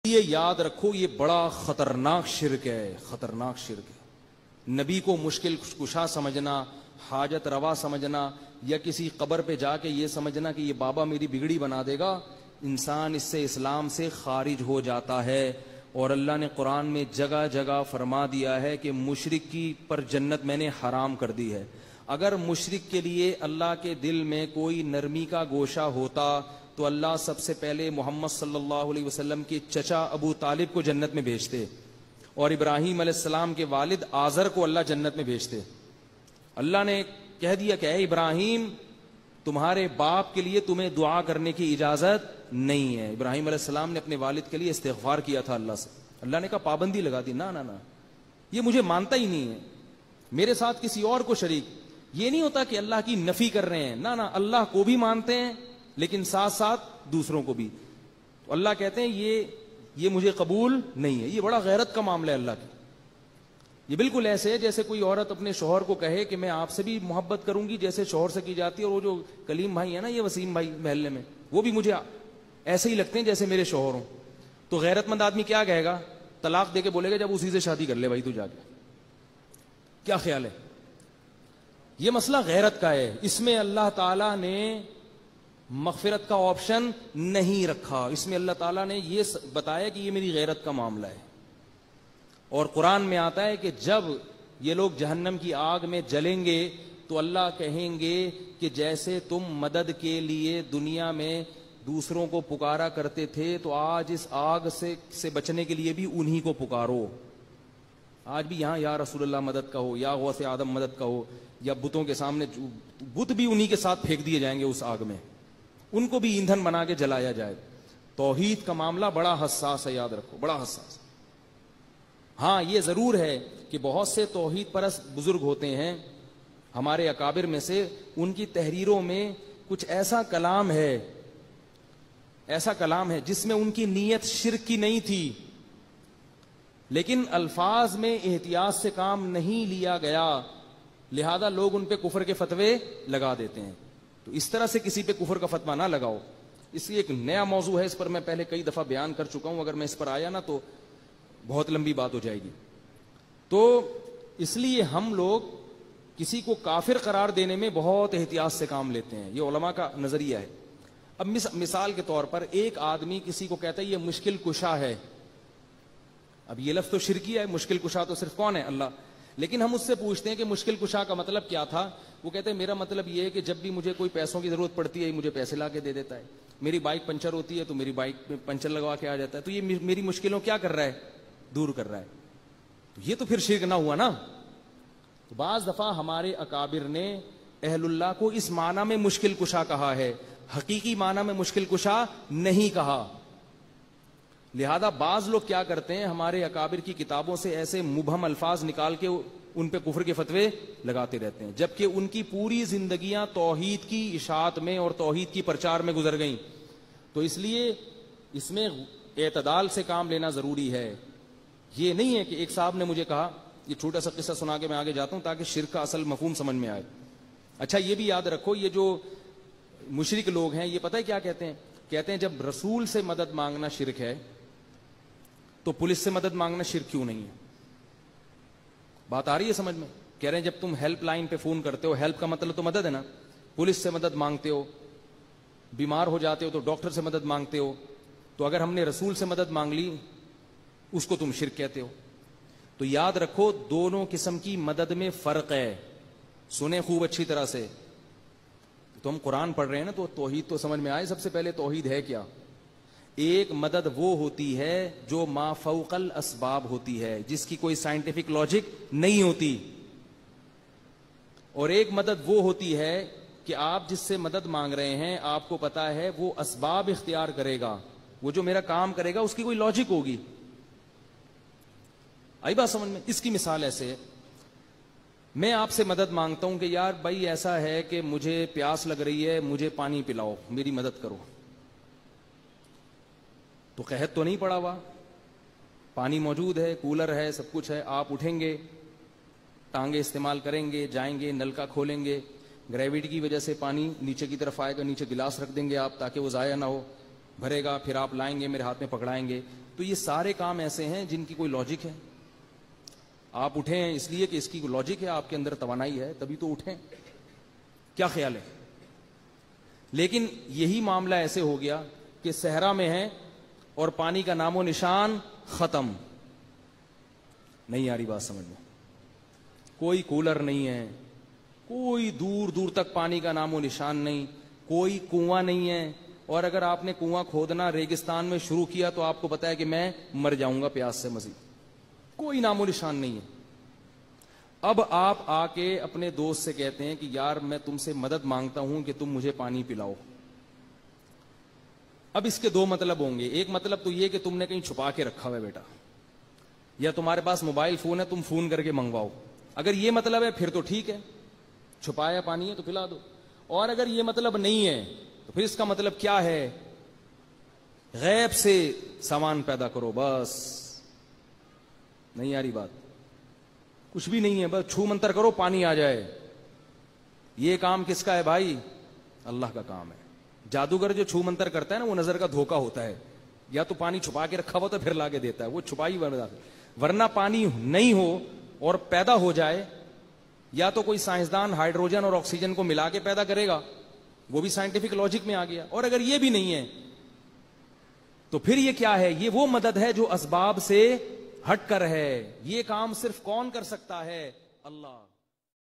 لیے یاد رکھو یہ بڑا خطرناک شرک ہے، خطرناک شرک ہے۔ نبی کو مشکل کشا سمجھنا، حاجت روا سمجھنا، یا کسی قبر پہ جا کے یہ سمجھنا کہ یہ بابا میری بگڑی بنا دے گا، انسان اس سے اسلام سے خارج ہو جاتا ہے۔ اور اللہ نے قرآن میں جگہ جگہ فرما دیا ہے کہ مشرک کی پر جنت میں نے حرام کر دی ہے۔ اگر مشرک کے لیے اللہ کے دل میں کوئی نرمی کا گوشہ ہوتا تو اللہ سب سے پہلے محمد صلی اللہ علیہ وسلم کے چچا ابو طالب کو جنت میں بھیجتے، اور ابراہیم علیہ السلام کے والد آزر کو اللہ جنت میں بھیجتے۔ اللہ نے کہہ دیا کہ اے ابراہیم، تمہارے باپ کے لیے تمہیں دعا کرنے کی اجازت نہیں ہے۔ ابراہیم علیہ السلام نے اپنے والد کے لیے استغفار کیا تھا اللہ سے، اللہ نے کہا پابندی لگا دی، نہ نہ نہ، یہ مجھے مانتا ہی نہیں ہے، میرے ساتھ کسی اور کو شریک۔ یہ نہیں ہوتا کہ اللہ کی نفی کر رہے ہیں، نہ نہ، اللہ کو بھی مانتے ہیں لیکن ساتھ ساتھ دوسروں کو بھی۔ تو اللہ کہتے ہیں یہ مجھے قبول نہیں ہے۔ یہ بڑا غیرت کا معاملہ ہے اللہ کی۔ یہ بالکل ایسے ہے جیسے کوئی عورت اپنے شوہر کو کہے کہ میں آپ سے بھی محبت کروں گی جیسے شوہر سے کی جاتی ہے، اور وہ جو کلیم بھائی ہے نا، یہ وسیم بھائی محلے میں، وہ بھی مجھے ایسے ہی لگتے ہیں جیسے میرے شوہر ہوں۔ تو غیرت مند آدمی کیا کہے گا؟ طلاق دے کے بولے گا جب اسی سے شادی کر لے بھائی تو جا کے۔ کیا خیال ہے؟ یہ مسئلہ غیرت کا ہے، اس میں اللہ تعالیٰ نے مغفرت کا آپشن نہیں رکھا، اس میں اللہ تعالیٰ نے یہ بتایا کہ یہ میری غیرت کا معاملہ ہے۔ اور قرآن میں آتا ہے کہ جب یہ لوگ جہنم کی آگ میں جلیں گے تو اللہ کہیں گے کہ جیسے تم مدد کے لیے دنیا میں دوسروں کو پکارا کرتے تھے تو آج اس آگ سے بچنے کے لیے بھی انہی کو پکارو۔ آج بھی یہاں یا رسول اللہ مدد کا ہو، یا غوث آدم مدد کا ہو، یا بتوں کے سامنے بت بھی انہی کے ساتھ پھینک دیے جائیں گے اس آگ میں، ان کو بھی ایندھن بنا کے جلایا جائے۔ توحید کا معاملہ بڑا حساس ہے، یاد رکھو، بڑا حساس۔ ہاں یہ ضرور ہے کہ بہت سے توحید پرست بزرگ ہوتے ہیں ہمارے اکابر میں سے، ان کی تحریروں میں کچھ ایسا کلام ہے جس میں ان کی نیت شرک کی نہیں تھی، لیکن الفاظ میں احتیاط سے کام نہیں لیا گیا، لہذا لوگ ان پہ کفر کے فتوے لگا دیتے ہیں۔ تو اس طرح سے کسی پہ کفر کا فتویٰ نہ لگاؤ۔ اس لیے ایک نیا موضوع ہے، اس پر میں پہلے کئی دفعہ بیان کر چکا ہوں، اگر میں اس پر آیا نا تو بہت لمبی بات ہو جائے گی۔ تو اس لیے ہم لوگ کسی کو کافر قرار دینے میں بہت احتیاط سے کام لیتے ہیں، یہ علماء کا نظریہ ہے۔ اب مثال کے طور پر ایک آدمی کسی کو کہتا ہے یہ مشکل کشا ہے، اب یہ لفظ تو شرکی ہے، مشکل کشا تو صرف کون ہے؟ اللہ۔ لیکن ہم اس سے پوچھتے ہیں کہ مشکل کشا کا مطلب کیا تھا؟ وہ کہتے ہیں میرا مطلب یہ ہے کہ جب بھی مجھے کوئی پیسوں کی ضرورت پڑتی ہے مجھے پیسے لا کے دے دیتا ہے، میری بائک پنچر ہوتی ہے تو میری بائک میں پنچر لگوا کے آ جاتا ہے، تو یہ میری مشکلوں کیا کر رہا ہے؟ دور کر رہا ہے۔ تو یہ تو پھر شرک نہ ہوا نا؟ تو بعض دفعہ ہمارے اکابر نے اہل اللہ کو اس معنی میں مشکل کشا کہا ہے، حقیقی معنی میں مشکل کشا نہیں کہا۔ لہذا بعض لوگ کیا کرتے ہیں، ہمارے اکابر کی کتابوں سے ایسے مبہم الفاظ نکال کے ان پہ کفر کے فتوے لگاتے رہتے ہیں، جبکہ ان کی پوری زندگیاں توحید کی اشاعت میں اور توحید کی پرچار میں گزر گئیں۔ تو اس لیے اس میں اعتدال سے کام لینا ضروری ہے۔ یہ نہیں ہے کہ ایک صاحب نے مجھے کہا، یہ چھوٹا سا قصہ سنا کے میں آگے جاتا ہوں تاکہ شرک کا اصل مفہوم سمجھ میں آئے۔ اچھا یہ بھی یاد رکھو، یہ جو مشرک لوگ ہیں یہ پتہ ہے کیا کہتے ہیں؟ کہتے ہیں جب رسول سے مدد مانگنا شرک ہے تو پولیس سے مدد مانگنا شرک کیوں نہیں ہے؟ بات آ رہی ہے سمجھ میں؟ کہہ رہے ہیں جب تم ہیلپ لائن پہ فون کرتے ہو، ہیلپ کا مطلب تو مدد ہے نا، پولیس سے مدد مانگتے ہو، بیمار ہو جاتے ہو تو ڈاکٹر سے مدد مانگتے ہو، تو اگر ہم نے رسول سے مدد مانگ لی اس کو تم شرک کہتے ہو۔ تو یاد رکھو دونوں قسم کی مدد میں فرق ہے، سنیں خوب اچھی طرح سے۔ تو ہم قرآن پڑھ رہے ہیں نا تو توحید تو سمجھ میں آئے۔ سب سے پہلے توحید ہے کیا؟ ایک مدد وہ ہوتی ہے جو ما فوق الاسباب ہوتی ہے، جس کی کوئی سائنٹیفک لاجک نہیں ہوتی، اور ایک مدد وہ ہوتی ہے کہ آپ جس سے مدد مانگ رہے ہیں آپ کو پتا ہے وہ اسباب اختیار کرے گا، وہ جو میرا کام کرے گا اس کی کوئی لاجک ہوگی۔ آئی بات سمجھ میں؟ اس کی مثال ایسے ہے، میں آپ سے مدد مانگتا ہوں کہ یار بھائی ایسا ہے کہ مجھے پیاس لگ رہی ہے، مجھے پانی پلاؤ، میری مدد کرو۔ تو قحط تو نہیں پڑا ہوا، پانی موجود ہے، کولر ہے، سب کچھ ہے، آپ اٹھیں گے، ٹانگیں استعمال کریں گے، جائیں گے، نل کا کھولیں گے، گریویٹی کی وجہ سے پانی نیچے کی طرف آئے گا، نیچے گلاس رکھ دیں گے آپ تاکہ وہ ضائع نہ ہو، بھرے گا، پھر آپ لائیں گے، میرے ہاتھ میں پکڑائیں گے۔ تو یہ سارے کام ایسے ہیں جن کی کوئی لاجک ہے. آپ اٹھے ہیں اس لیے کہ اس کی لاجک ہے, آپ کے اندر توانائی ہے, تبھی تو اٹھیں. کیا خیال ہے؟ لیکن یہی معاملہ ایسے ہو گیا کہ صحرا میں ہے اور پانی کا نام و نشان ختم. نہیں آ رہی بات سمجھ میں؟ کوئی کولر نہیں ہے, کوئی دور دور تک پانی کا نام و نشان نہیں, کوئی کنواں نہیں ہے, اور اگر آپ نے کنواں کھودنا ریگستان میں شروع کیا تو آپ کو پتا ہے کہ میں مر جاؤں گا پیاس سے مزید. کوئی نام و نشان نہیں ہے. اب آپ آ کے اپنے دوست سے کہتے ہیں کہ یار میں تم سے مدد مانگتا ہوں کہ تم مجھے پانی پلاؤ. اب اس کے دو مطلب ہوں گے. ایک مطلب تو یہ کہ تم نے کہیں چھپا کے رکھا ہوا ہے بیٹا, یا تمہارے پاس موبائل فون ہے, تم فون کر کے منگواؤ. اگر یہ مطلب ہے پھر تو ٹھیک ہے, چھپایا پانی ہے تو پلا دو. اور اگر یہ مطلب نہیں ہے تو پھر اس کا مطلب کیا ہے؟ غیب سے سامان پیدا کرو بس. نہیں آ رہی بات؟ کچھ بھی نہیں ہے, بس چھو منتر کرو پانی آ جائے. یہ کام کس کا ہے بھائی؟ اللہ کا کام ہے. جادوگر جو چھو منتر کرتا ہے نا, وہ نظر کا دھوکا ہوتا ہے. یا تو پانی چھپا کے رکھا ہوا تو پھر لا کے دیتا ہے, وہ چھپائی ورنہ پانی نہیں ہو اور پیدا ہو جائے, یا تو کوئی سائنسدان ہائیڈروجن اور آکسیجن کو ملا کے پیدا کرے گا, وہ بھی سائنٹیفک لاجک میں آ گیا. اور اگر یہ بھی نہیں ہے تو پھر یہ کیا ہے؟ یہ وہ مدد ہے جو اسباب سے ہٹ کر ہے. یہ کام صرف کون کر سکتا ہے؟ اللہ.